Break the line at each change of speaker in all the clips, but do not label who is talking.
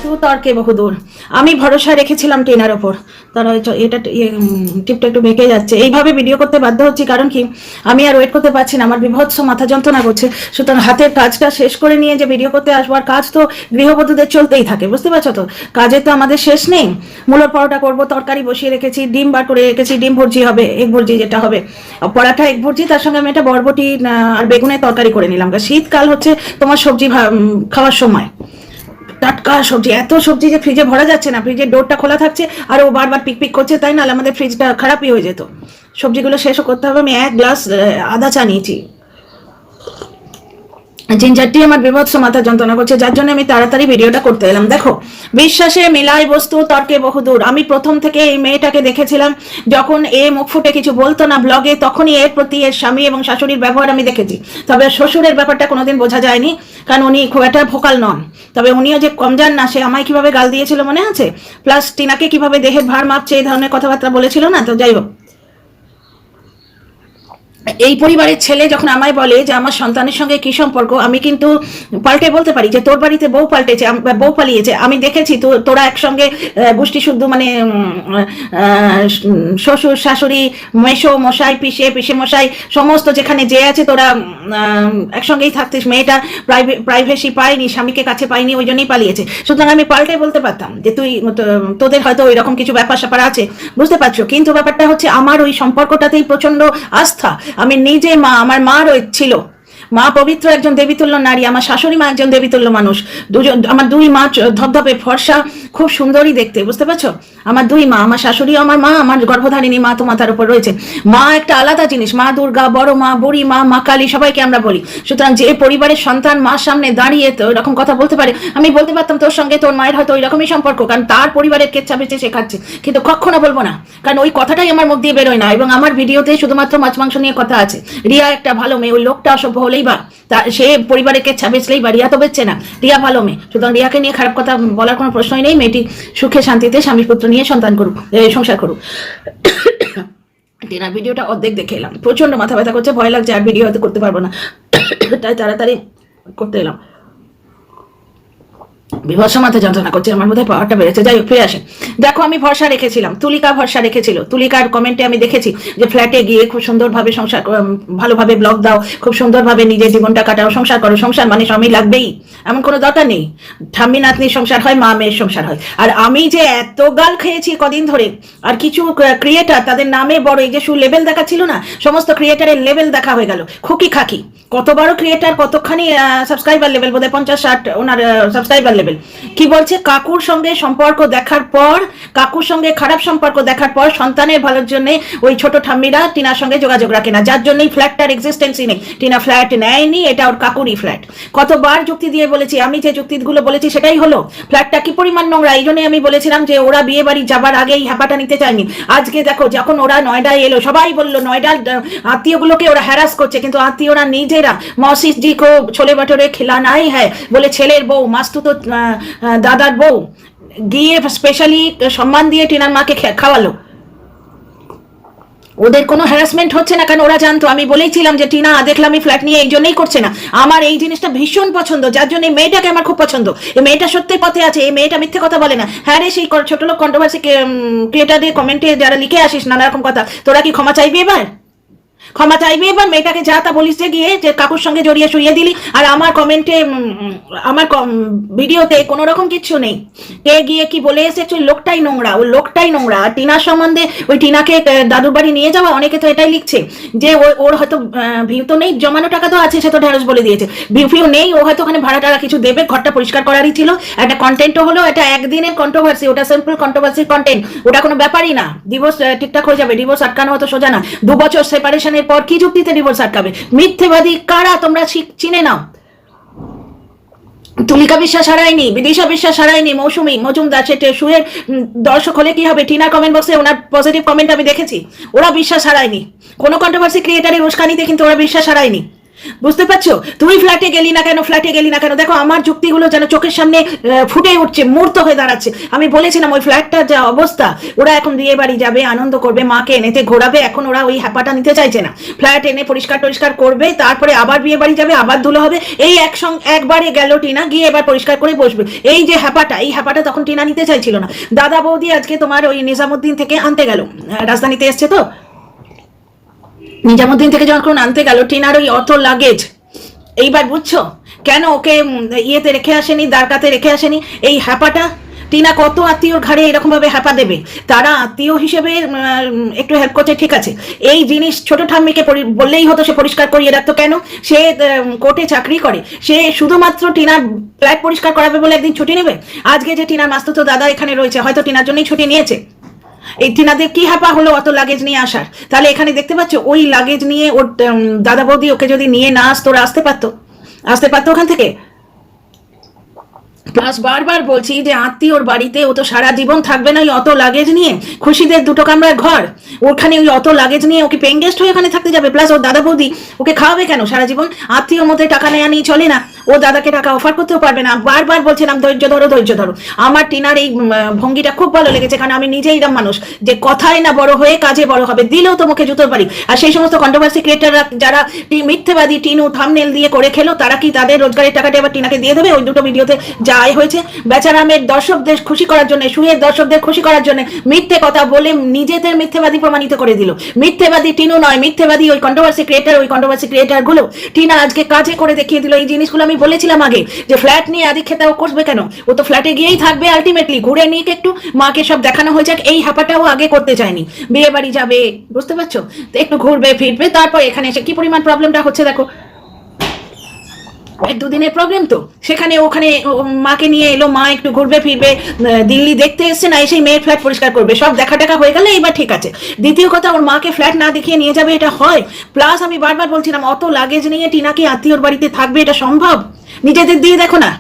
বস্তু তর্কে বহুদূর। আমি ভরসা রেখেছিলাম টিনার ওপর, তারা এটা টিপটা একটু বেঁকে যাচ্ছে, এইভাবে ভিডিও করতে বাধ্য হচ্ছি কারণ কি আমি আর ওয়েট করতে পারছি না, আমার বিভৎস মাথা যন্ত্রণা করছে। সুতরাং হাতের কাজটা শেষ করে নিয়ে যে ভিডিও করতে আসবো, আর কাজ তো গৃহবধূদের চলতেই থাকে, বুঝতে পারছো তো, কাজে তো আমাদের শেষ নেই। মূলোর পরোটা করবো, তরকারি বসিয়ে রেখেছি, ডিম বার করে রেখেছি, ডিম ভুর্জি হবে, এগ ভুর্জি যেটা হবে, পরাঠা এগ ভুর্জি, তার সঙ্গে আমি একটা বরবটি আর বেগুনের তরকারি করে নিলাম। শীতকাল হচ্ছে তোমার সবজি খাওয়ার সময়, টাটকা সবজি, এত সবজি যে ফ্রিজে ভরা যাচ্ছে না, ফ্রিজের ডোরটা খোলা থাকছে আর ও বারবার পিক করছে, তাই না আমাদের ফ্রিজটা খারাপই হয়ে যেত। সবজিগুলো শেষও করতে হবে। আমি 1 গ্লাস আদা চা নিয়েছি, জিঞ্জারটি আমার বিভৎস মাথা যন্ত্রণা করছে, যার জন্য আমি তাড়াতাড়ি ভিডিওটা করতে এলাম। দেখো, বিশ্বাসে মেলায় বস্তু তর্কে বহুদূর। আমি প্রথম থেকে এই মেয়েটাকে দেখেছিলাম, যখন এ মুখ ফুটে কিছু বলতো না ব্লগে, তখনই এর প্রতি এর স্বামী এবং শাশুড়ির ব্যবহার আমি দেখেছি। তবে শ্বশুরের ব্যাপারটা কোনোদিন বোঝা যায়নি, কারণ উনি খুব একটা ভোকাল নন। তবে উনিও যে কম যান না, সে আমায় কিভাবে গাল দিয়েছিল মনে আছে, প্লাস টিনাকে কিভাবে দেহের ভার মাপছে, এই ধরনের কথাবার্তা বলেছিল না। তো যাই হোক, এই পরিবারের ছেলে যখন আমায় বলে যে আমার সন্তানের সঙ্গে কি সম্পর্ক, আমি কিন্তু পাল্টে বলতে পারি যে তোর বাড়িতে বউ পাল্টেছে, বউ পালিয়েছে, আমি দেখেছি তোরা একসঙ্গে গোষ্ঠী শুদ্ধ, মানে শ্বশুর শাশুড়ি মেশো মশাই পিসে মশাই সমস্ত যেখানে যে আছে তোরা একসঙ্গেই থাকতিস। মেয়েটা প্রাইভেসি পায়নি, স্বামীকে কাছে পায়নি, ওই জন্যই পালিয়েছে। সুতরাং আমি পাল্টে বলতে পারতাম যে তোদের হয়তো ওই রকম কিছু ব্যাপার স্যাপার আছে, বুঝতে পারছো। কিন্তু ব্যাপারটা হচ্ছে আমার ওই সম্পর্কটাতেই প্রচন্ড আস্থা। আমি নিজে মা, আমার মা ছিল, মা পবিত্র একজন দেবীতুল্য নারী, আমার শাশুড়ি মা একজন দেবীতুল্য মানুষ, দুজন, আমার 2 মা ধপধপে ফর্সা, খুব সুন্দরী দেখতে, বুঝতে পারছো। আমার 2 মা, আমার শাশুড়ি, আমার মা, আমার গর্ভধারিণী মা তো মাথার উপর রয়েছে। মা একটা আলাদা জিনিস, মা দুর্গা, বড় মা, বুড়ি মা, মা কালী, সবাইকে আমরা বলি। সুতরাং যে পরিবারের সন্তান মার সামনে দাঁড়িয়ে তো এরকম কথা বলতে পারে, আমি বলতে পারতাম তোর সঙ্গে তোর মায়ের হয়তো ওই রকমই সম্পর্ক, কারণ তার পরিবারের কেচ্ছা বেঁচে শেখাচ্ছে, কিন্তু কখনো বলবো না, কারণ ওই কথাটাই আমার মুখ দিয়ে বেরোয় না। এবং আমার ভিডিওতে শুধুমাত্র মাছ মাংস নিয়ে কথা আছে। রিয়া একটা ভালো মেয়ে, ওই লোকটা অসভ্য হলেই বা সে পরিবারের কেচ্ছা বেচলেই বা, রিয়া তো বেচছে না, রিয়া ভালো মেয়ে। সুতরাং রিয়াকে নিয়ে খারাপ কথা বলার কোনো প্রশ্নই নেই। মেয়েটি সুখে শান্তিতে স্বামী পুত্র নিয়ে সংসার করুক। টিনার ভিডিওটা অর্ধেক দেখে এলাম, প্রচন্ড মাথা ব্যথা করছে, ভয় লাগছে, আর ভিডিও হয়তো করতে পারবো না, তাই তাড়াতাড়ি করতে এলাম। বিভৎস মাথা যন্ত্রণা করছে, আমার বোধহয় পাওয়ারটা বেড়েছে। যাই হোক, ফিরে আসে। দেখো, আমি ভরসা রেখেছিলাম, তুলিকা ভরসা রেখেছিল। তুলিকার কমেন্টে আমি দেখেছি যে ফ্ল্যাটে গিয়ে খুব সুন্দরভাবে সংসার, ভালোভাবে ব্লগ দাও, খুব সুন্দরভাবে নিজের জীবনটা কাটাও, সংসার করো। সংসার মানে স্বামী লাগবেই, এমন কোনো দরকার নেই। ঠাম্মি নাতনির সংসার হয়, মা মেয়ের সংসার হয়। আর আমি যে এত গাল খেয়েছি কদিন ধরে, আর কিছু ক্রিয়েটার তাদের নামে বড়, এই যে লেভেল দেখা ছিল না, সমস্ত ক্রিয়েটারের লেভেল দেখা হয়ে গেল। খুকি খাকি কত বড় ক্রিয়েটার, কতখানি সাবস্ক্রাইবার লেভেল, বোধহয় 50-60 ওনার সাবস্ক্রাইবার লেভেল। কি বলছে, কাকুর সঙ্গে সম্পর্ক দেখার পর, কাকুর সঙ্গে খারাপ সম্পর্ক দেখার পর সন্তানের ভালোর জন্য ওই ছোট ঠাম্মিরা টিনার সঙ্গে যোগাযোগ রাখে না, যার জন্যই ফ্ল্যাটটার এক্সিস্টেন্সই নেই। টিনা ফ্ল্যাট নেয়নি, এটা ওর কাকুরই ফ্ল্যাট। কতবার যুক্তি দিয়ে বলেছি, আমি যে যুক্তিগুলো বলেছি সেটাই হলো। ফ্ল্যাটটা কি পরিমাণ নোংরা, এই জন্যই আমি বলেছিলাম যে ওরা বিয়ে বাড়ি যাবার আগেই হ্যাপাটা নিতে চায়নি। আজকে দেখো, যখন ওরা নয়ডায় এলো, সবাই বললো নয়ডার আত্মীয়গুলোকে ওরা হ্যারাস করছে, কিন্তু আত্মীয়রা নিজেরা মৌসি জি কো ছোলে ভটোরে খিলানাই হ্যায় বলে ছেলের বউ, মাস্তুতো দাদার বউ গিয়ে স্পেশালি সম্মান দিয়ে টিনার মাকে খাওয়ালো। ওদের কোনো হ্যারাসমেন্ট হচ্ছে না, কারণ ওরা জানতো, আমি বলেইছিলাম যে টিনা দেখলাম এই ফ্ল্যাট নিয়ে এই জন্যই করছে না। আমার এই জিনিসটা ভীষণ পছন্দ, যার জন্য এই মেয়েটাকে আমার খুব পছন্দ। এই মেয়েটা সত্যি পথে আছে, এই মেয়েটা মিথ্যে কথা বলে না। হ্যাঁ রে, সেই ছোট লোক কন্ট্রোভার্সি ক্রিয়েটারদের কমেন্টে যারা লিখে আসিস নানা রকম কথা, তোরা কি ক্ষমা চাইবি এবার? ক্ষমা চাইবি এবার? মেয়েটাকে যা তা বলিস যে গিয়ে যে কাকুর সঙ্গে জড়িয়ে শুইয়ে দিলি, আর আমার কমেন্টে, আমার ভিডিওতে কোনো রকম কিচ্ছু নেই। কে গিয়ে কি বলে এসেছে, লোকটাই নোংরা, ওই লোকটাই নোংরা। আর টিনার সম্বন্ধে, ওই টিনাকে দাদুর বাড়ি নিয়ে যাওয়া, অনেকে তো এটাই লিখছে যে ওর হয়তো ভিউ তো নেই, জমানো টাকা তো আছে, সে তো ঢেঁড়স বলে দিয়েছে। ভিউ নেই, ও হয়তো ওখানে ভাড়া টাড়া কিছু দেবে, ঘরটা পরিষ্কার করারই ছিল, একটা কন্টেন্টও হলো। এটা একদিনের কন্ট্রোভার্সি, ওটা সিম্পল কন্ট্রোভার্সির কন্টেন্ট, ওটা কোনো ব্যাপারই না। ডিভোর্স ঠিকঠাক হয়ে যাবে, ডিভোর্স আটকানো হতো সোজা না। 2 বছর সেপারেশনের পর কি যুক্তিতে ডিভোর্স আটকাবে? মিথ্যেবাদী কারা তোমরা চিনে নাও। তুলিকা বিশ্বাস হারায়নি, বিদিশা বিশ্বাস হারায়নি, মৌসুমী মজুমদার, সেটা শুয়ের দর্শক হলে কি হবে, টিনার কমেন্ট বক্সে ওনার পজিটিভ কমেন্ট আমি দেখেছি, ওরা বিশ্বাস হারায়নি। কোনো কন্ট্রোভার্সি ক্রিয়েটারের উস্কানিতে কিন্তু ওরা বিশ্বাস হারায়নি। বুঝতে পারছো? তুই ফ্ল্যাটে গেলি না কেন, ফ্ল্যাটে গেলি না কেন? দেখো আমার যুক্তিগুলো যেন চোখের সামনে ফুটে উঠছে, মূর্ত হয়ে দাঁড়াচ্ছে। আমি বলেছিলাম ওই ফ্ল্যাটটার যা অবস্থা, ওরা এখন বিয়ে বাড়ি যাবে, আনন্দ করবে, মাকে এনেতে ঘোরাবে, এখন ওরা ওই হ্যাপাটা নিতে চাইছে না। ফ্ল্যাট এনে পরিষ্কার টরিষ্কার করবে, তারপরে আবার বিয়ে বাড়ি যাবে, আবার ধুলো হবে। এই একবারে গেল টিনা, গিয়ে এবার পরিষ্কার করে বসবে। এই যে হ্যাপাটা, এই হ্যাপাটা তখন টিনা নিতে চাইছিল না। দাদা বৌদি আজকে তোমার ওই নিজামুদ্দিন থেকে আনতে গেল, রাজধানীতে এসছে তো, নিজামুদ্দিন থেকে যখন আনতে গেল টিনার ওই অত লাগেজ, এইবার বুঝছো কেন ওকে ইয়েতে রেখে আসেনি, দ্বারকাতে রেখে আসেনি? এই হ্যাপাটা টিনা কত আত্মীয়র ঘাড়ে এরকম ভাবে হ্যাপা দেবে? তারা আত্মীয় হিসেবে একটু হেল্প করছে, ঠিক আছে। এই জিনিস ছোট ঠাম্মিকে বললেই হতো, সে পরিষ্কার করিয়ে রাখতো। কেন? সে কোর্টে চাকরি করে, সে শুধুমাত্র টিনার ফ্ল্যাট পরিষ্কার করাবে বলে একদিন ছুটি নেবে? আজকে যে টিনার মাস্তুতো দাদা এখানে রয়েছে, হয়তো টিনার জন্যই ছুটি নিয়েছে। এই টিনাদের কি হ্যাপা হলো অত লাগেজ নিয়ে আসার? তাহলে এখানে দেখতে পাচ্ছ ওই লাগেজ নিয়ে ওর দাদা বৌদি ওকে যদি নিয়ে না আসতো, ওরা আসতে পারতো ওখান থেকে। প্লাস বারবার বলছি যে আত্মীয়র বাড়িতে ও তো সারা জীবন থাকবে না ওই অত লাগেজ নিয়ে। খুশিদের 2 কামরার ঘর, ওখানে ওই অত লাগেজ নিয়ে ওকে পেইং গেস্ট হয়ে ওখানে থাকতে যাবে? প্লাস ওর দাদা বৌদি ওকে খাওয়াবে কেন সারা জীবন? আত্মীয়র মধ্যে টাকা নেওয়া নিয়ে চলে না, ও দাদাকে টাকা অফার করতেও পারবে না। বারবার বলছিলাম ধৈর্য ধরো ধৈর্য ধরো। আমার টিনার এই ভঙ্গিটা খুব ভালো লেগেছে, কারণ আমি নিজেই এরকম মানুষ যে কথায় না বড় হয়ে কাজে বড় হবে, দিলেও তো মুখে জুতোর বাড়ি। আর সেই সমস্ত কন্ট্রোভার্সি ক্রিয়েটাররা যারা মিথ্যেবাদী টিনু থাম্বনেল দিয়ে করে খেলো, তারা কি তাদের রোজগারের টাকাটা এবার টিনাকে দিয়ে দেবে? ওই 2টো ভিডিওতে যা আয় হয়েছে, বেচারামের দর্শকদের খুশি করার জন্য, সুয়ের দর্শকদের খুশি করার জন্য মিথ্যে কথা বলে নিজেদের মিথ্যেবাদী প্রমাণিত করে দিল। মিথ্যেবাদী টিনু নয়, মিথ্যেবাদী ওই কন্ট্রোভার্সি ক্রিয়েটার গুলো। টিনা আজকে কাজে করে দেখিয়ে দিল এই জিনিসগুলো। আমি বলেছিলাম আগে যে ফ্ল্যাট নিয়ে আদিক্ষেতা ও করবে কেন? ও তো ফ্ল্যাটে গিয়েই থাকবে আলটিমেটলি, ঘুরে নিয়ে একটু মাকে সব দেখানো হয়ে যাক। এই হাঁপাটাও আগে করতে চায়নি, বিয়ে বাড়ি যাবে, বুঝতে পারছো, তো একটু ঘুরবে ফিরবে, তারপর এখানে এসে কি পরিমাণ প্রবলেমটা হচ্ছে দেখো। 1-2 দিনের প্রবলেম তো, সেখানে ওখানে মাকে নিয়ে এলো, মা একটু ঘুরবে ফিরবে, দিল্লি দেখতে এসছে না, এসে মেয়ের ফ্ল্যাট পরিষ্কার করবে, সব দেখা টাকা হয়ে গেলে এবার ঠিক আছে। দ্বিতীয় কথা, ওর মাকে ফ্ল্যাট না দেখিয়ে নিয়ে যাবে, এটা হয়? প্লাস আমি বারবার বলছিলাম অত লাগেজ নিয়ে টিনা কি আত্মীয়র বাড়িতে থাকবে? এটা সম্ভব? নিজেদের দিয়ে দেখো না,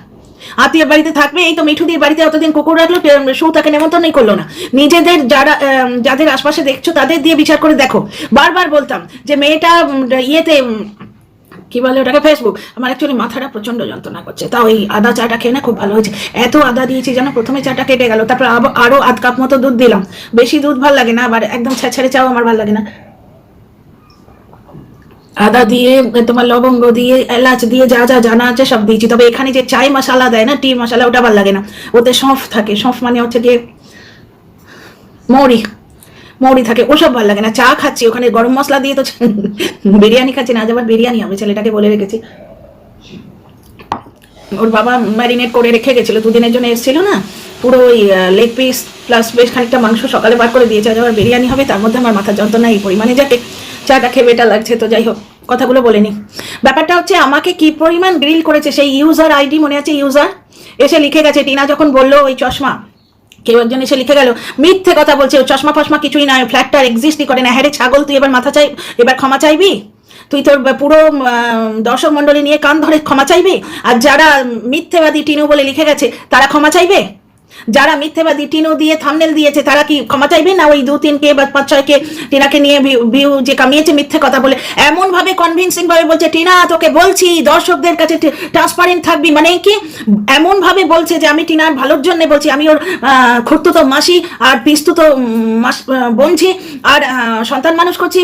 আত্মীয় বাড়িতে থাকবে। এই তো মিঠুদির বাড়িতে অতদিন কুকুর রাখলো, সু তাকে নেমন্তন্নই করলো না। নিজেদের যাদের আশপাশে দেখছো তাদের দিয়ে বিচার করে দেখো। বারবার বলতাম যে মেয়েটা ইয়েতে কি বলে ওটাকে, ফেসবুক, আমার অ্যাকচুয়ালি মাথাটা প্রচন্ড যন্ত্রণা করছে। তা ওই আদা চাটা খেয়ে না খুব ভালো হয়েছে। এত আদা দিয়েছি যেন প্রথমে চাটা কেটে গেল, তারপর আরো 1/2 কাপ মতো দুধ দিলাম। বেশি দুধ ভাল লাগে না, আবার একদম ছেড়ে চাও আমার ভাল লাগে না। আদা দিয়ে, তোমার লবঙ্গ দিয়ে, এলাচ দিয়ে, যা যা জানা আছে সব দিয়েছি। তবে এখানে যে চাই মশলা দেয় না, টি মশলা, ওটা ভাল লাগে না। ওতে সঁফ থাকে, সঁফ মানে হচ্ছে গিয়ে মৌরি থাকে, ওসব ভালো লাগে না। চা খাচ্ছি, ওখানে গরম মশলা দিয়ে তো বিরিয়ানি খাচ্ছি না, আজ আবার বিরিয়ানি হবে, ছেলেটাকে বলে রেখেছি। ওর বাবা ম্যারিনেট করে রেখে গেছিল, 2 দিনের জন্য এসেছিল না, পুরো ওই লেগ পিস প্লাস বেশ খানিকটা মাংস সকালে বার করে দিয়েছে, আজ আবার বিরিয়ানি হবে। তার মধ্যে আমার মাথার যন্ত্রণা এই পরিমাণে যাকে চাটা খেয়ে বেটা লাগছে। তো যাই হোক, কথাগুলো বলে নি। ব্যাপারটা হচ্ছে আমাকে কি পরিমাণ গ্রিল করেছে সেই ইউজার আইডি, মনে আছে? ইউজার এসে লিখে গেছে, টিনা যখন বললো ওই চশমা, কেউ একজন এসে লিখে গেল মিথ্যে কথা বলছে, ও চশমা ফশমা কিছুই না, ফ্ল্যাটটা এক্সিস্টই করে না। হ্যাঁ রে ছাগল, তুই এবার এবার ক্ষমা চাইবি? তুই তোর পুরো দর্শক মন্ডলী নিয়ে কান ধরে ক্ষমা চাইবি? আর যারা মিথ্যেবাদী টিনু বলে লিখে গেছে তারা ক্ষমা চাইবে? যারা মিথ্যেবাদী টিনু দিয়ে থাম্বনেল দিয়েছে তারা কি ক্ষমা চাইবে না? ওই 2-3কে বা 5-6কে টিনাকে নিয়ে ভিউ যে কামিয়েছে মিথ্যে কথা বলে, এমন ভাবে কনভিন্সিং ভাবে বলছে টিনা তোকে বলছি দর্শকদের কাছে ট্রান্সপারেন্ট থাকবি, মানে কি এমন ভাবে বলছে যে আমি টিনার ভালোর জন্য বলছি, আমি ওর খুঁড়তুতো মাসি আর পিস্তুতো বোনছি আর সন্তান মানুষ করছি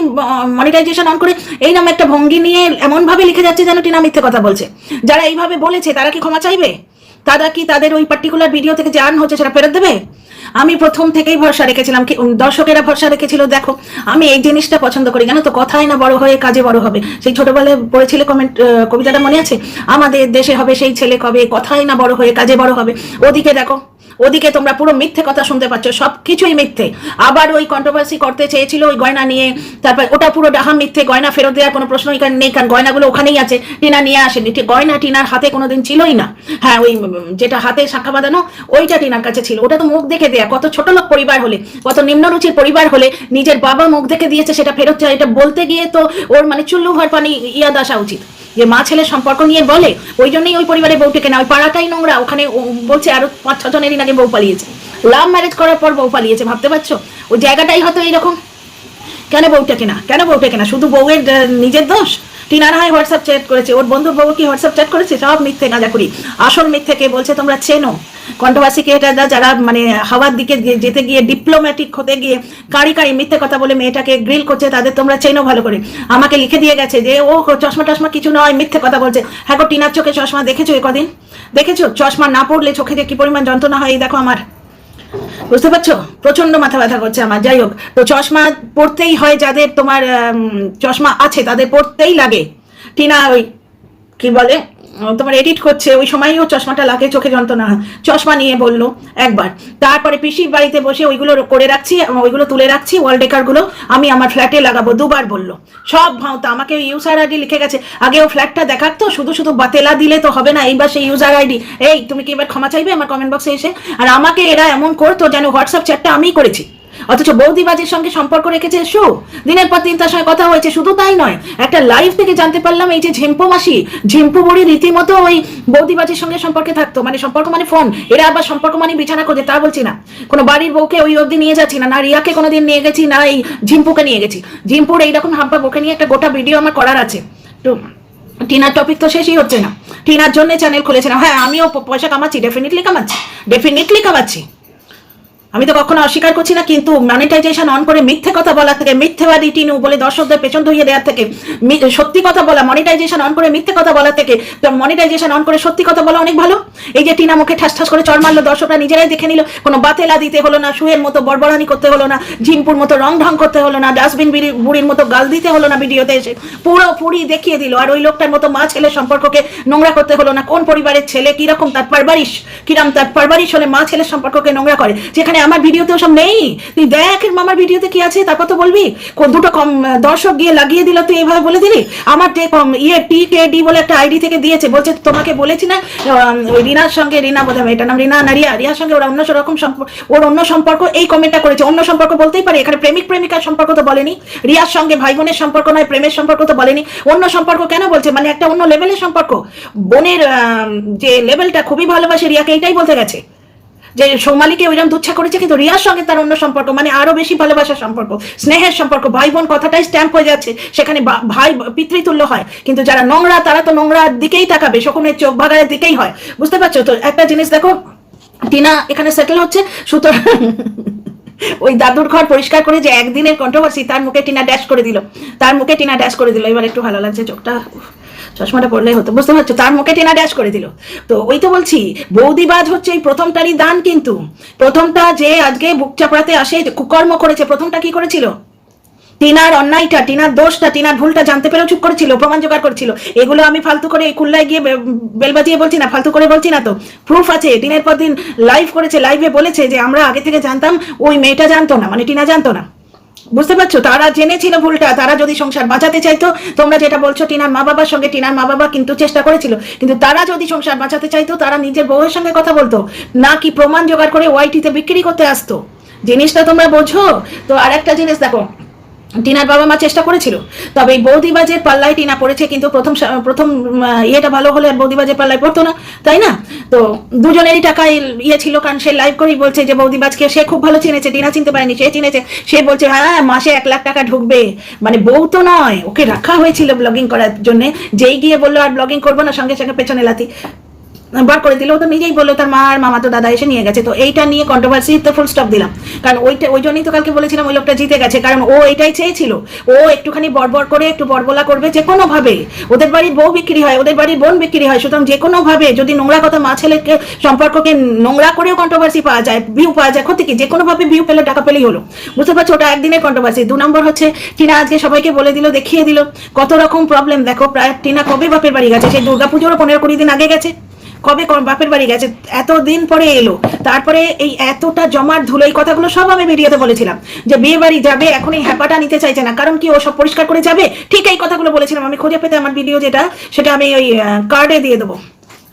মনিটাইজেশন অন করে, এই নামে একটা ভঙ্গি নিয়ে এমন ভাবে লিখে যাচ্ছে যেন টিনা মিথ্যে কথা বলছে। যারা এইভাবে বলেছে তারা কি ক্ষমা চাইবে? তারা কি তাদের ওই পার্টিকুলার ভিডিও থেকে যে আর্ন হচ্ছে সেটা ফেরত দেবে? আমি প্রথম থেকেই ভরসা রেখেছিলাম, কি দর্শকেরা ভরসা রেখেছিল। দেখো আমি এই জিনিসটা পছন্দ করি, জানো তো, কথাই না বড় হয়ে কাজে বড় হবে। সেই ছোটবেলায় পড়েছিলে কবিতাটা মনে আছে? আমাদের দেশে হবে সেই ছেলে কবে, কথাই না বড় হয়ে কাজে বড় হবে। ওদিকে দেখো, ওদিকে তোমরা পুরো মিথ্যে কথা শুনতে পাচ্ছ, সবকিছুই মিথ্যে। আবার ওই কন্ট্রোভার্সি করতে চেয়েছিল ওই গয়না নিয়ে, তারপর ওটা পুরো ডাহা মিথ্যে। গয়না ফেরত দেওয়ার কোনো প্রশ্নই নেই, কারণ গয়নাগুলো ওখানেই আছে, টিনা নিয়ে আসেনি। গয়না টিনার হাতে কোনোদিন ছিলই না। হ্যাঁ, ওই যেটা হাতে শাখা বাঁধানো ওইটা টিনার কাছে ছিল, ওটা তো মুখ দেখে দেয়া। কত ছোট লোক পরিবার হলে, কত নিম্নরুচির পরিবার হলে নিজের বাবা মুখ দেখে দিয়েছে সেটা ফেরত চায়, এটা বলতে গিয়ে তো ওর মানে চুল্লু ভর পানি ইয়াদ আসা উচিত, যে মা ছেলের সম্পর্ক নিয়ে বলে। ওই জন্যই ওই পরিবারে বউটাকে না, ওই পাড়াটাই নোংরা। ওখানে বলছে আরো 5-6 জনেরই নাকি বউ পালিয়েছে, লাভ ম্যারেজ করার পর বউ পালিয়েছে। ভাবতে পারছো? ওই জায়গাটাই হয়তো এইরকম। কেন বউটাকে না, শুধু বউয়ের নিজের দোষ? টিনা না হয় হোয়াটসঅ্যাপ চ্যাট করেছে, ওর বন্ধুর বউ কি হোয়াটসঅ্যাপ চ্যাট করেছে? সব মিথ্যে গাঁজাখুরি। আসল মিথ্যে কে বলছে তোমরা চেনো? কন্ট্রোভার্সি ক্রিয়েটাররা যারা মানে হাওয়ার দিকে যেতে গিয়ে ডিপ্লোম্যাটিক হতে গিয়ে কারি কারি মিথ্যে কথা বলে মেয়েটাকে গ্রিল করছে, তাদের তোমরা চেনো ভালো করে। আমাকে লিখে দিয়ে গেছে যে ও চশমা টশমা কিছু নয়, মিথ্যে কথা বলছে। হ্যাঁ গো, টিনার চোখে চশমা দেখেছো কদিন? দেখেছো চশমা না পড়লে চোখে যে কি পরিমাণ যন্ত্রণা হয়? এই দেখো আমার, বুঝতে পারছো? প্রচন্ড মাথা ব্যথা করছে আমার। যাই হোক, তো চশমা পড়তেই হয় যাদের তোমার চশমা আছে তাদের পড়তেই লাগে। টিনা ওই কি বলে তোমার এডিট করছে ওই সময়ও চশমাটা লাগে, চোখে যন্ত্রণা হয়। চশমা নিয়ে বললো একবার, তারপরে পিসির বাড়িতে বসে ওইগুলো করে রাখছি, ওইগুলো তুলে রাখছি, ওয়াল ডেকারগুলো আমি আমার ফ্ল্যাটে লাগাবো, দুবার বললো। সব ভাঁওতা, আমাকে ইউজার আইডি লিখে গেছে। আগে ও ফ্ল্যাটটা দেখাতো, শুধু শুধু বাতেলা দিলে তো হবে না, এইবার সেই ইউজার আইডি। এই তুমি কি এবার ক্ষমা চাইবে আমার কমেন্ট বক্সে এসে? আর আমাকে এরা এমন করতো যেন হোয়াটসঅ্যাপ চ্যাটটা আমিই করেছি, অথচ বৌদিবাজির সঙ্গে সম্পর্ক রেখেছে শো, দিনের পর দিন তার সঙ্গে কথা হয়েছে। শুধু তাই নয়, একটা লাইভ থেকে জানতে পারলাম এই যে ঝিম্পু মাসি, ঝিম্পু বড়ি রীতিমতো ওই বৌদিবাজির সঙ্গে সম্পর্কে থাকতো। মানে সম্পর্ক মানে ফোন, এরা আবার সম্পর্ক মানে বিছানা করে, তা বলছি না। কোনো বাড়ির বউকে ওই অবধি নিয়ে যাচ্ছি না, না রিয়াকে কোনোদিন নিয়ে গেছি, না এই ঝিম্পুকে নিয়ে গেছি। ঝিম্পুর এইরকম হাব্বা বউকে নিয়ে একটা গোটা ভিডিও আমার করার আছে। তো টিনার টপিক তো শেষই হচ্ছে না, টিনার জন্য চ্যানেল খুলেছিলাম। হ্যাঁ আমিও পয়সা কামাচ্ছি, ডেফিনেটলি কামাচ্ছি। আমি তো কখনো অস্বীকার করছি না, কিন্তু মনিটাইজেশন অন করে মিথ্যে কথা বলা থেকে, মিথ্যেবাদী টিনু বলে দর্শকদের পেছন ধুইয়ে দেওয়ার থেকে, সত্যি কথা বলা, মনিটাইজেশন অন করে মিথ্যে কথা বলা থেকে মনিটাইজেশন অন করে সত্যি কথা বলা অনেক ভালো। এই যে টিনা মুখে ঠাস ঠাস করে চড় মারলো, দর্শকরা নিজেরাই দেখে নিল। কোনো বাতেলা দিতে হলো না, শুয়ের মতো বড়বড়ানি করতে হলো না, ঝিম্পুর মতো রং ঢং করতে হলো না, ডাস্টবিন বুড়ির মতো গাল দিতে হলো না ভিডিওতে এসে, পুরোপুরি দেখিয়ে দিল। আর ওই লোকটার মতো মা ছেলের সম্পর্ককে নোংরা করতে হলো না। কোন পরিবারের ছেলে কিরকম তার পারবারিশ হলে মা ছেলের সম্পর্ককে নোংরা করে, যেখানে আমার ভিডিওতেও সব নেই। তুই দেখ মামার ভিডিওতে কি আছে, তারপর তো বলবি। দুটো কম দর্শক গিয়ে লাগিয়ে দিল, তুই এইভাবে বলে দিলি। আমার TKD বলে একটা আইডি থেকে দিয়েছে, বলছে তোমাকে বলেছি না রিনার সঙ্গে, রিনা বোধহয় এটার নাম, রিনা না রিয়ার সঙ্গে ওরা অন্য রকম ওর অন্য সম্পর্ক। এই কমেন্টটা করেছে। অন্য সম্পর্ক বলতেই পারে, এখানে প্রেমিক প্রেমিকার সম্পর্ক তো বলেনি, রিয়ার সঙ্গে ভাই বোনের সম্পর্ক নয়, প্রেমের সম্পর্ক তো বলেনি। অন্য সম্পর্ক কেন বলছে? মানে একটা অন্য লেভেলের সম্পর্ক। বোনের যে লেভেলটা খুবই ভালোবাসে রিয়াকে, এইটাই বলতে গেছে যে সৌমালিকে ওইরকম দুচ্ছা করেছে, কিন্তু রিয়ার সঙ্গে তার অন্য সম্পর্ক, মানে আরো বেশি ভালোবাসার সম্পর্ক, স্নেহের সম্পর্ক। ভাই বোন কথাটাই স্ট্যাম্প হয়ে যাচ্ছে, সেখানে ভাই পিতৃতুল্য হয়। কিন্তু যারা নোংরা তারা তো নোংরার দিকেই তাকাবে, শকুনের চোখ ভাগাড়ের দিকেই হয়। বুঝতে পারছো তো? একটা জিনিস দেখো, টিনা এখানে সেটেল হচ্ছে, সুতরাং ওই দাদুর ঘর পরিষ্কার করে যে একদিনের কন্ট্রোভার্সি, তার মুখে টিনা ড্যাশ করে দিল। এবার একটু ভালো লাগছে, চোখটা চশমাটা পড়লেই হতো, বুঝতে পারছো? তার মুখে টিনা ড্যাশ করে দিল। তো ওই তো বলছি, বৌদিবাজ হচ্ছে এই প্রথমটারই দান। কিন্তু প্রথমটা যে আজকে বুক চাপড়াতে আসে, কুকর্ম করেছে, প্রথমটা কি করেছিল? টিনার অন্যায়টা, টিনার দোষটা, টিনার ভুলটা জানতে পেরেও চুপ করেছিল, প্রমাণ জোগাড় করেছিল। এগুলো আমি ফালতু করে খুলনায় গিয়ে বেল বাজিয়ে বলছি না, ফালতু করে বলছি না তো, প্রুফ আছে। দিনের পর দিন লাইভ করেছে, লাইভে বলেছে যে আমরা আগে থেকে জানতাম, ওই মেয়েটা জানতো না, মানে টিনা জানতো না। বুঝতে পারছো? তারা জেনেছিল ভুলটা, তারা যদি সংসার বাঁচাতে চাইতো, তোমরা যেটা বলছো টিনার মা বাবার সঙ্গে, টিনার মা বাবা কিন্তু চেষ্টা করেছিল, কিন্তু তারা যদি সংসার বাঁচাতে চাইতো, তারা নিজের বউয়ের সঙ্গে কথা বলতো, না কি প্রমাণ জোগাড় করে ওয়াইটিতে বিক্রি করতে আসতো। জিনিসটা তোমরা বোঝো তো? আর একটা জিনিস দেখো, টিনার বাবা মা চেষ্টা করেছিল, তবে এই বৌদিবাজের পাল্লায় টিনা পড়েছে। কিন্তু প্রথম ইয়েটা ভালো হলে আর বৌদিবাজের পাল্লায় পড়তো না, তাই না? তো দুজনেরই টাকা ইয়ে ছিল, কারণ সে লাইভ করেই বলছে যে বৌদিবাজকে সে খুব ভালো চিনেছে, টিনা চিনতে পারেনি, সে চিনেছে। সে বলছে হ্যাঁ মাসে 1 লাখ টাকা ঢুকবে, মানে বউ তো নয়, ওকে রাখা হয়েছিল ব্লগিং করার জন্য। যেই গিয়ে বললো আর ব্লগিং করবো না, সঙ্গে সঙ্গে পেছনে লাথি বার করে দিল। ও তো নিজেই বললো তার মা আর মামা তো দাদা এসে নিয়ে গেছে। তো এইটা নিয়ে কন্ট্রোভার্সি তো ফুল স্টপ দিলাম, কারণ ওই জন্যই তো কালকে বলেছিলাম ওই লোকটা জিতে গেছে, কারণ ও এটাই চেয়েছিল। ও একটুখানি বড়বড় করে একটু বড়বলা করবে, যে কোনো ভাবে। ওদের বাড়ির বউ বিক্রি হয়, ওদের বাড়ির বোন বিক্রি হয়, সুতরাং যে কোনো ভাবে যদি নোংরা কথা মা ছেলেকে সম্পর্ককে নোংরা করেও কন্ট্রোভার্সি পাওয়া যায়, ভিউ পাওয়া যায়, ক্ষতি কি? যে কোনো ভাবে ভিউ পেলে টাকা পেলেই হলো, বুঝতে পারছো? ওটা একদিনের কন্ট্রোভার্সি। 2 নম্বর হচ্ছে টিনা আজকে সবাইকে বলে দিল, দেখিয়ে দিল কত রকম প্রবলেম। দেখো প্রায় টিনা কবে বাপের বাড়ি গেছে? সেই দুর্গাপুজোরও 15-20 দিন আগে গেছে। কবে বাপের বাড়ি গেছে, এতদিন পরে এলো। তারপরে এই এতটা জমাট ধুলো, এই কথাগুলো সব আমি ভিডিওতে বলেছিলাম যে বিয়ে বাড়ি যাবে, এখন এই হ্যাপাটা নিতে চাইছে না, কারণ কি ও সব পরিষ্কার করে যাবে। ঠিক এই কথাগুলো বলেছিলাম আমি। খুঁজে পেতে আমার ভিডিও যেটা, সেটা আমি ওই কার্ডে দিয়ে দেবো,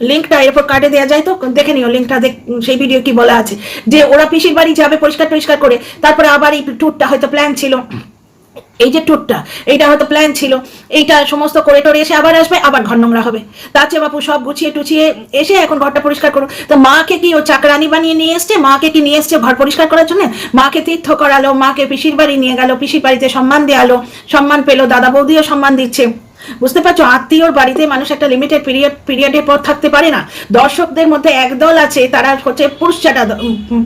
লিঙ্কটা এরপর কার্ডে দেওয়া যায়, তো দেখে নিও লিঙ্কটা, সেই ভিডিও কি বলা আছে, যে ওরা পিসির বাড়ি যাবে পরিষ্কার করে, তারপরে আবার এই ট্যুরটা হয়তো প্ল্যান ছিল, এই যে ট্যুরটা এইটা হয়তো প্ল্যান ছিল, এইটা সমস্ত করে টোরে এসে আবার আসবে, আবার ঘর নোংরা হবে। তার চেয়ে বাপু সব গুছিয়ে টুছিয়ে এসে এখন ঘরটা পরিষ্কার করো। তো মাকে কি ও চাকরানি বানিয়ে নিয়ে এসছে? মাকে কি নিয়ে এসছে ঘর পরিষ্কার করার জন্য? মাকে তীর্থ করালো, মাকে পিসির বাড়ি নিয়ে গেল, পিসির বাড়িতে সম্মান দেওয়ালো, সম্মান পেলো, দাদা বৌদিও সম্মান দিচ্ছে। বুঝতে পারছো, আত্মীয়র বাড়িতে মানুষ একটা লিমিটেড পিরিয়ডের পর থাকতে পারে না। দর্শকদের মধ্যে একদল আছে, তারা হচ্ছে পুরুষ চাটা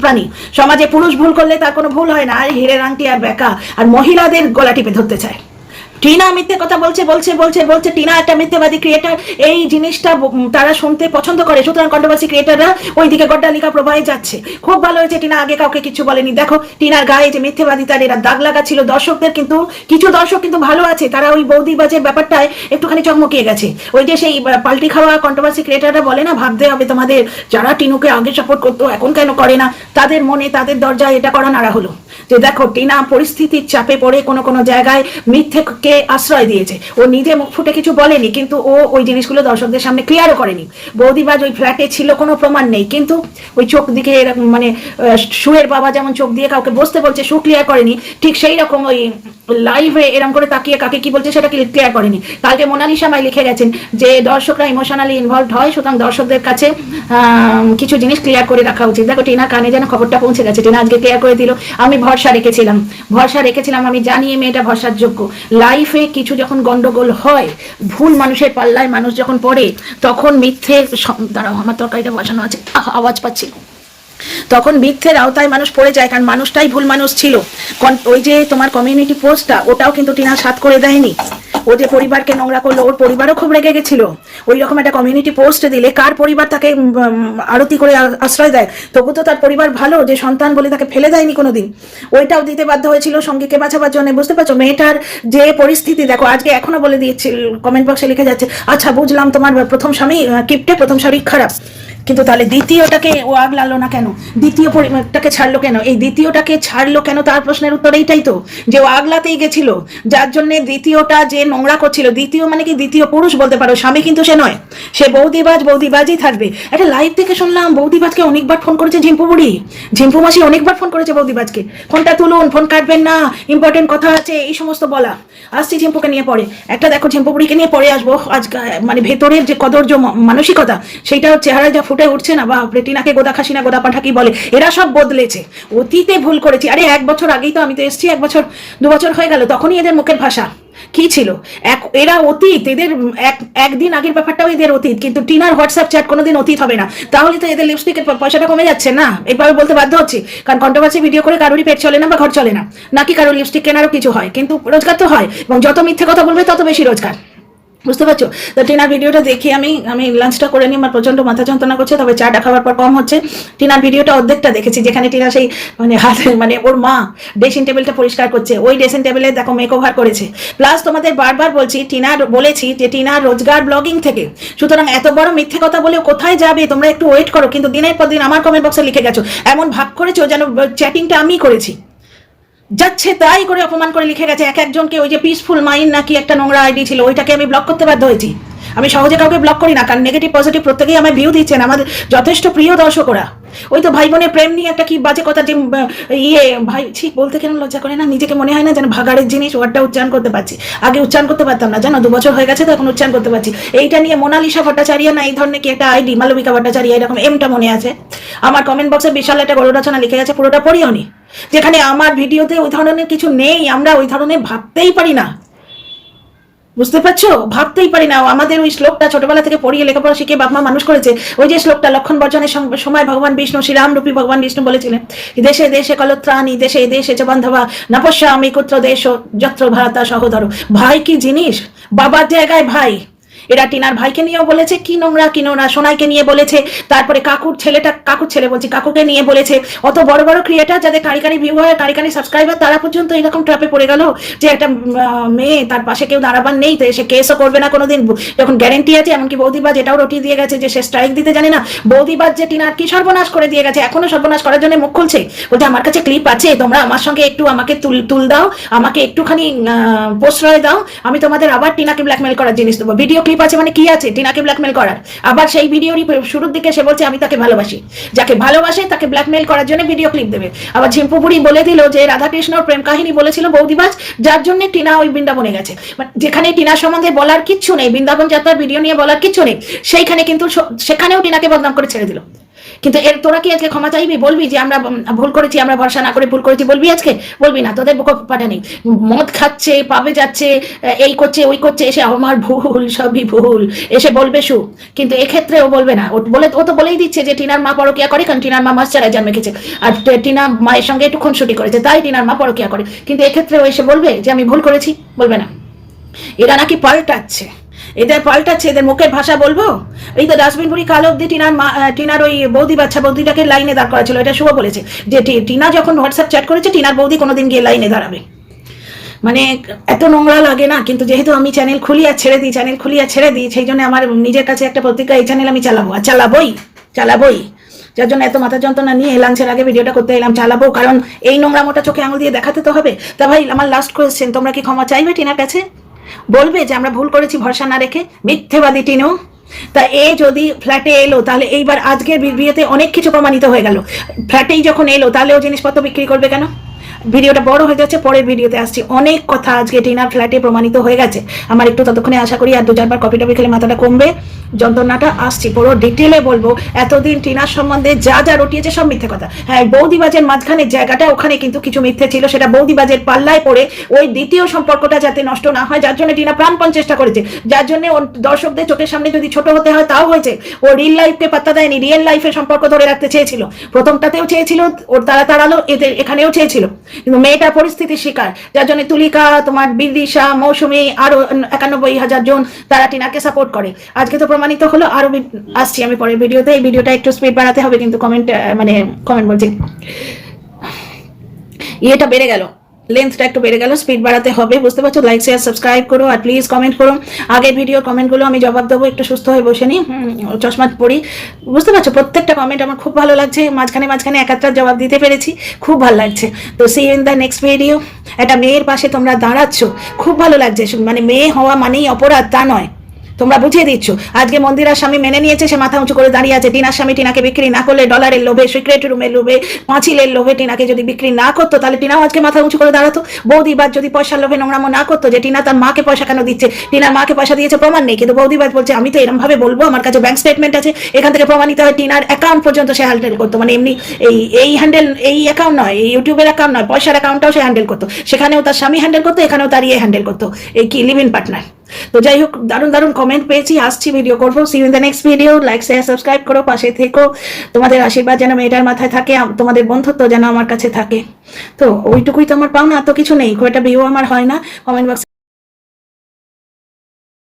প্রাণী। সমাজে পুরুষ ভুল করলে তার কোনো ভুল হয় না, আর হিরের আংটি আর বেকা আর মহিলাদের গলা টিপে ধরতে চায়। টিনা মিথ্যে কথা বলছে বলছে বলছে বলছে টিনা একটা মিথ্যেবাদী ক্রিয়েটার, এই জিনিসটা তারা শুনতে পছন্দ করে, সুতরাং কন্ট্রোভার্সি ক্রিয়েটাররা ওইদিকে গড্ডালিকা প্রবাহে যাচ্ছে। খুব ভালো হয়েছে টিনা আগে কাউকে কিছু বলেনি। দেখো টিনার গায়ে যে মিথ্যেবাদী তার এরা দাগ লাগা ছিল দর্শকদের, কিন্তু কিছু দর্শক কিন্তু ভালো আছে, তারা ওই বৌদিবাজের ব্যাপারটায় একটুখানি চকমকিয়ে গেছে। ওই যে সেই পাল্টি খাওয়া কন্ট্রোভার্সি ক্রিয়েটাররা বলে না, ভাবতে হবে তোমাদের, যারা টিনুকে আগে সাপোর্ট করতো এখন কেন করে না, তাদের মনে তাদের দরজায় এটা করা নাড়া হলো যে দেখো টিনা পরিস্থিতির চাপে পড়ে কোনো কোনো জায়গায় মিথ্যেকে আশ্রয় দিয়েছে। ও নিজে মুখ ফুটে কিছু বলেনি, কিন্তু ও ওই জিনিসগুলো দর্শকদের সামনে ক্লিয়ারও করেনি। বৌদিবাজ ওই ফ্ল্যাটে ছিল, কোনো প্রমাণ নেই, কিন্তু ওই চোখ দিকে এরকম মানে শুয়ের বাবা যেমন চোখ দিয়ে কাউকে বসতে বলছে, শু ক্লিয়ার করেনি, ঠিক সেই রকম ওই লাইভে এরকম করে তাকিয়ে কাকে কি বলছে সেটা ক্লিয়ার করেনি। কালকে মোনালিসা মাই লিখে গেছেন যে দর্শকরা ইমোশনালি ইনভলভ হয়, সুতরাং দর্শকদের কাছে কিছু জিনিস ক্লিয়ার করে রাখা উচিত। দেখো টিনা কানে যেন খবরটা পৌঁছে গেছে, টিনা আজকে ক্লিয়ার করে দিল। আমি ভরসা রেখেছিলাম, আমি জানি এই মেয়েটা ভরসার যোগ্য। লাইফে কিছু যখন গন্ডগোল হয়, ভুল মানুষের পাল্লায় মানুষ যখন পড়ে, তখন মিথ্যের দাঁড়াও আমার তরকারিটা বসানো আছে, আওয়াজ পাচ্ছি, তখন মিথ্যের আওতায় মানুষ পড়ে যায়, কারণ মানুষটাই ভুল মানুষ ছিল। ওই যে তোমার কমিউনিটি পোস্টটা, ওটাও কিন্তু টিনা সাথ করে দেয়নি। ও যে পরিবারকে নোংরা করলো, ওর পরিবারও খুব রেগে গেছিল। ওই রকম একটা কমিউনিটি পোস্ট দিলে কার পরিবার তাকে আরতি করে আশ্রয় দেয়? তবু তো তার পরিবার ভালো, যে সন্তান বলে তাকে ফেলে দেয়নি কোনোদিন। ওইটাও দিতে বাধ্য হয়েছিল সঙ্গীকে বাঁচাবার জন্য। বুঝতে পারছো মেয়েটার যে পরিস্থিতি? দেখো আজকে এখনো বলে দিয়েছিল, কমেন্ট বক্সে লিখে যাচ্ছে, আচ্ছা বুঝলাম তোমার প্রথম স্বামী কিপটে, প্রথম শারীরিক খারাপ, কিন্তু তাহলে দ্বিতীয়টাকে ও আগলালো না কেন? দ্বিতীয়টাকে ছাড়লো কেন? এই দ্বিতীয়টাকে ছাড়লো কেন, তার প্রশ্নের উত্তর এইটাই তো, যে ও আগলাতেই গেছিল, যার জন্য দ্বিতীয়টা যে নোংরা করছিল। দ্বিতীয় মানে কি? দ্বিতীয় পুরুষ বলতে পারো, স্বামী কিন্তু সে নয়, সে বৌদিবাজই থাকবে। একটা লাইভ থেকে শুনলাম বৌদিবাজকে অনেকবার ফোন করেছে ঝিম্পু বুড়ি, ঝিম্পু মাসি অনেকবার ফোন করেছে বৌদিবাজকে, ফোনটা তুলুন, ফোন কাটবেন না, ইম্পর্টেন্ট কথা আছে, এই সমস্ত বলা। আসছি ঝিম্পুকে নিয়ে পরে, একটা দেখো ঝিম্পু বুড়িকে নিয়ে পরে আসবো। আজ মানে ভেতরের যে কদর্য মানসিকতা, সেইটা চেহারা যা ফুটে উঠছে না, বা টিনাকে গোদা খাসি না গোদা পাঠা কি বলে, এরা সব বদলেছে। অতীতে ভুল করেছি, আরে 1 বছর আগেই তো আমি তো এসছি, 1 বছর 2 বছর হয়ে গেল, তখনই এদের মুখের ভাষা কি ছিল? এরা অতীত, এদের একদিন আগের ব্যাপারটাও এদের অতীত, কিন্তু টিনার হোয়াটসঅ্যাপ চ্যাট কোনোদিন অতীত হবে না। তাহলে তো এদের লিপস্টিকের পয়সাটা কমে যাচ্ছে না, এইভাবে বলতে বাধ্য হচ্ছে, কারণ কন্ট্রোভার্সি ভিডিও করে কারোরই পেট চলে না বা ঘর চলে না, নাকি কারোর লিপস্টিক কেনারও কিছু হয়, কিন্তু রোজগার তো হয়, এবং যত মিথ্যে কথা বলবে তত বেশি রোজগার। বুঝতে পারছো? তো টিনার ভিডিওটা দেখি, আমি লাঞ্চটা করে নিই, আমার প্রচন্ড মাথা যন্ত্রণা করছে, তবে চাটা খাওয়ার পর কম হচ্ছে। টিনার ভিডিওটা অর্ধেকটা দেখেছি, যেখানে টিনা সেই মানে হাতে মানে ওর মা ড্রেসিং টেবিলটা পরিষ্কার করছে, ওই ড্রেসিং টেবিলে দেখো মেকওভার করেছে। প্লাস তোমাদের বারবার বলছি, বলেছি যে টিনার রোজগার ব্লগিং থেকে, সুতরাং এত বড় মিথ্যে কথা বলে কোথায় যাবে? তোমরা একটু ওয়েট করো। কিন্তু দিনের পর দিন আমার কমেন্ট বক্সে লিখে গেছো, এমন ভাব করেছো যেন চ্যাটিংটা আমি করেছি, যাচ্ছে তাই করে অপমান করে লিখে গেছে এক একজনকে। ওই যে পিসফুল মাইন্ড নাকি একটা নোংরা আইডি ছিল, ওইটাকে আমি ব্লক করতে বাধ্য হয়েছি। আমি সহজে কাউকে ব্লক করি না, কারণ নেগেটিভ পজিটিভ প্রত্যেকেই আমার ভিউ দিচ্ছেন, আমাদের যথেষ্ট প্রিয় দর্শকরা। ওই তো ভাই বোনের প্রেম নিয়ে একটা কি বাজে কথা, যে ভাই ঠিক বলতে কেন লজ্জা করে না? নিজেকে মনে হয় না যেন ভাগাড়ের জিনিস, ওয়ার্ডটা উচ্চারণ করতে পারছি, আগে উচ্চারণ করতে পারতাম না, জানো 2 বছর হয়ে গেছে তো এখন উচ্চারণ করতে পারছি। এইটা নিয়ে মোনালিসা ভট্টাচার্য না এই ধরনের কি একটা আইডি, মালবিকা ভট্টাচার্য, এরকম এমটা মনে আছে। আমার কমেন্ট বক্সে বিশাল একটা গরু রচনা লিখে গেছে, পুরোটা পড়িও নি, যেখানে আমার ভিডিওতে ওই ধরনের কিছু নেই, আমরা ওই ধরনের ভাবতেই পারি না। বুঝতে পারছো? ভাবতেই পারি না। আমাদের ওই শ্লোকটা ছোটবেলা থেকে পড়িয়ে লেখাপড়া শিখে বাপ মা মানুষ করেছে, ওই যে শ্লোকটা লক্ষণ বর্জনের সময় ভগবান বিষ্ণু, শ্রীরাম রূপী ভগবান বিষ্ণু বলেছিলেন, দেশে দেশে কলত্রাণী, দেশে দেশে চ বান্ধবা নপস্যা আমি কুত্র দেশ যত্র ভারতা সহোদর। ভাই কি জিনিস, বাবার জায়গায় ভাই। এরা টিনার ভাইকে নিয়েও বলেছে কি নোংরা কি নোংরা, সোনাইকে নিয়ে বলেছে, তারপরে কাকুর ছেলে বলছি, কাকুকে নিয়ে বলেছে। অত বড় বড় ক্রিয়েটার যাদের কারিকারি ভিউ হয়, কারিকারি সাবস্ক্রাইবার, তারা পর্যন্ত এরকম ট্র্যাপে পড়ে গেল যে একটা মেয়ে, তার পাশে কেউ দাঁড়াবার নেই, তো সে কেসও করবে না কোনোদিন, যখন গ্যারেন্টি আছে। এমনকি বৌদিবাজ এটাও রটিয়ে দিয়ে গেছে যে সে স্ট্রাইক দিতে জানে না। বৌদিবাজ যে টিনার কি সর্বনাশ করে দিয়ে গেছে, এখনো সর্বনাশ করার জন্য মুখ খুলছে, বলছে আমার কাছে ক্লিপ আছে, তোমরা আমার সঙ্গে একটু আমাকে তুল দাও, আমাকে একটুখানি প্রশ্রয় দাও, আমি তোমাদের আবার টিনাকে ব্ল্যাকমেল করার জিনিস দেবো। ভিডিও ক্লিপ আছে মানে কি আছে টিনাকে ব্ল্যাকমেল করার? আবার সেই ভিডিওরই শুরুর দিকে সে বলছে আমি তাকে ভালোবাসি, যাকে ভালোবাসে তাকে ব্ল্যাকমেল করার জন্য ভিডিও ক্লিপ দেবে। আবার ঝিম্পু বুড়ি বলে দিল যে রাধাকৃষ্ণর প্রেম কাহিনী বলেছিল বৌদিবাজ, যার জন্য টিনা ওই বৃন্দাবনে গেছে। যেখানে টিনার সম্বন্ধে বলার কিচ্ছু নেই, বৃন্দাবন যাত্রার ভিডিও নিয়ে বলার কিচ্ছু নেই, সেইখানে কিন্তু সেখানেও টিনাকে বদনাম করে ছেড়ে দিল। কিন্তু এর তোরা কি আজকে ক্ষমা চাইবি? বলবি যে আমরা ভুল করেছি, আমরা ভরসা না করে ভুল করেছি, বলবি আজকে? বলবি না। তোদের বুক পাঠা নেই। মদ খাচ্ছে, পাবে যাচ্ছে, এই করছে ওই করছে, এসে আমার ভুল, সবই ভুল এসে বলবে সু। কিন্তু এক্ষেত্রে ও বলবে না। ও তো বলেই দিচ্ছে যে টিনার মা পরকিয়া করে, কারণ টিনার মা ময়শ্চারাইজার মেখেছে আর টিনা মায়ের সঙ্গে একটু খুনসুটি করেছে, তাই টিনার মা পরকিয়া করে। কিন্তু এক্ষেত্রে ও এসে বলবে যে আমি ভুল করেছি? বলবে না। এরা নাকি পাল্টাচ্ছে, এদের পাল্টাচ্ছে, এদের মুখের ভাষা বলবো। এই তো ডাস্টবিন বুড়ি কাল অব্দি টিনার ওই বৌদি বাচ্চা বৌদিটাকে লাইনে দাঁড় করা ছিল। এটা শুভ বলেছে যে টিনা যখন হোয়াটসঅ্যাপ চ্যাট করেছে টিনার বৌদি কোনোদিন গিয়ে লাইনে দাঁড়াবে। মানে এত নোংরা লাগে না। কিন্তু যেহেতু আমি চ্যানেল খুলি আর ছেড়ে দিই, সেই জন্য আমার নিজের কাছে একটা প্রতিজ্ঞা, এই চ্যানেল আমি চালাবো আর চালাবোই। যার জন্য এত মাথা যন্ত্রণা নিয়ে লাঞ্চের আগে ভিডিওটা করতে এলাম। চালাবো, কারণ এই নোংরামোটা চোখে আঙুল দিয়ে দেখাতে তো হবে। তা ভাই, আমার লাস্ট কোয়েশ্চেন, তোমরা কি ক্ষমা চাইবে টিনার কাছে? বলবে যে আমরা ভুল করেছি ভরসা না রেখে? মিথ্যেবাদী টিনু। তা এ যদি ফ্ল্যাটে এলো, তাহলে এইবার আজকের বিয়েতে অনেক কিছু প্রমাণিত হয়ে গেল। ফ্ল্যাটেই যখন এলো, তাহলে ও জিনিসপত্র বিক্রি করবে কেন? ভিডিওটা বড় হয়ে যাচ্ছে, পরের ভিডিওতে আসছি। অনেক কথা আজকে টিনার ফ্ল্যাটে প্রমাণিত হয়ে গেছে। আমার একটু ততক্ষণে আশা করি আর 2-4 বার কফি টফি খেলে মাথাটা কমবে, যন্ত্রণাটা আসছি। পুরো ডিটেলে বলবো। এতদিন টিনার সম্বন্ধে যা যা রটিয়েছে সব মিথ্যে কথা। হ্যাঁ, বৌদিবাজের মাঝখানে জায়গাটা, ওখানে কিন্তু কিছু মিথ্যে ছিল, সেটা বৌদিবাজের পাল্লায় পড়ে ওই দ্বিতীয় সম্পর্কটা যাতে নষ্ট না হয়, যার জন্য টিনা প্রাণপণ চেষ্টা করেছে। যার জন্য ওর দর্শকদের চোখের সামনে যদি ছোট হতে হয় তাও হয়েছে। ও রিয়েল লাইফকে পাত্তা দেয়নি, রিয়েল লাইফের সম্পর্ক ধরে রাখতে চেয়েছিল। প্রথমটাতেও চেয়েছিল, ওর তাড়ালো, এখানেও চেয়েছিল। কিন্তু মেয়েটা পরিস্থিতির শিকার, যার জন্য তুলিকা, তোমার বিদিশা, মৌসুমী, আরো 91,000 জন তারা টিনাকে সাপোর্ট করে। আজকে তো প্রমাণিত হলো। আরো আসছি আমি পরের ভিডিওতে। এই ভিডিওটা একটু স্পিড বাড়াতে হবে, কিন্তু কমেন্ট বলছি, ইয়েটা বেড়ে গেল, লেন্থটা একটু বেড়ে গেল, স্পিড বাড়াতে হবে, বুঝতে পারছো? লাইক শেয়ার সাবস্ক্রাইব করো আর প্লিজ কমেন্ট করো। আগের ভিডিও কমেন্টগুলো আমি জবাব দেবো, একটু সুস্থ হয়ে বসে নি, চশমা পড়ি, বুঝতে পারছো? প্রত্যেকটা কমেন্ট আমার খুব ভালো লাগছে। মাঝখানে একটা জবাব দিতে পেরেছি, খুব ভালো লাগছে। তো see in the next video. একটা মেয়ের পাশে তোমরা দাঁড়াচ্ছ, খুব ভালো লাগছে। মানে মেয়ে হওয়া মানেই অপরাধ তা নয়, তোমরা বুঝিয়ে দিচ্ছ। আজকে মন্দিরার স্বামী মেনে নিয়েছে, সে মাথা উঁচু করে দাঁড়িয়ে আছে। টিনার স্বামী টিনাকে বিক্রি না করলে, ডলারের লোভে, সিক্রেট রুমের লোভে, পাঁচিলের লোভে টিনাকে যদি বিক্রি না করতো, তাহলে টিনাও আজকে মাথা উঁচু করে দাঁড়াতো। বৌদিবাদ যদি পয়সার লোভে নোংরামো না করতো, যে টিনা তার মাকে পয়সা কেন দিচ্ছে, টিনার মাকে পয়সা দিয়েছে প্রমাণ নেই, কিন্তু বৌদিবাদ বলছে আমি তো এরকম ভাবে বলবো, আমার কাছে ব্যাংক স্টেটমেন্ট আছে, এখান থেকে প্রমাণিত হয়। টিনার অ্যাকাউন্ট পর্যন্ত সে হ্যান্ডেল করতো, মানে এমনি এই হ্যান্ডেল, এই অ্যাকাউন্ট নয়, এই ইউটিউবের অ্যাকাউন্ট নয়, পয়সার অ্যাকাউন্টটাও সে হ্যান্ডেল করতো। সেখানেও তার স্বামী হ্যান্ডেল করতো, এখানেও তার হ্যান্ডেল করতো, এই কি লিভ ইন পার্টনার। তো যাই হোক, দারুণ কমেন্ট পেয়েছি, আসছি ভিডিও করবো। See you in the next video. Like share subscribe করো, পাশে থেকো। তোমাদের আশীর্বাদ যেন মেয়েটার মাথায় থাকে, তোমাদের বন্ধুত্ব যেন আমার কাছে থাকে। তো ওইটুকুই তো আমার পাওনা, আর তো কিছু নেই। খুব একটা ভিউ আমার হয় না। কমেন্ট বক্সে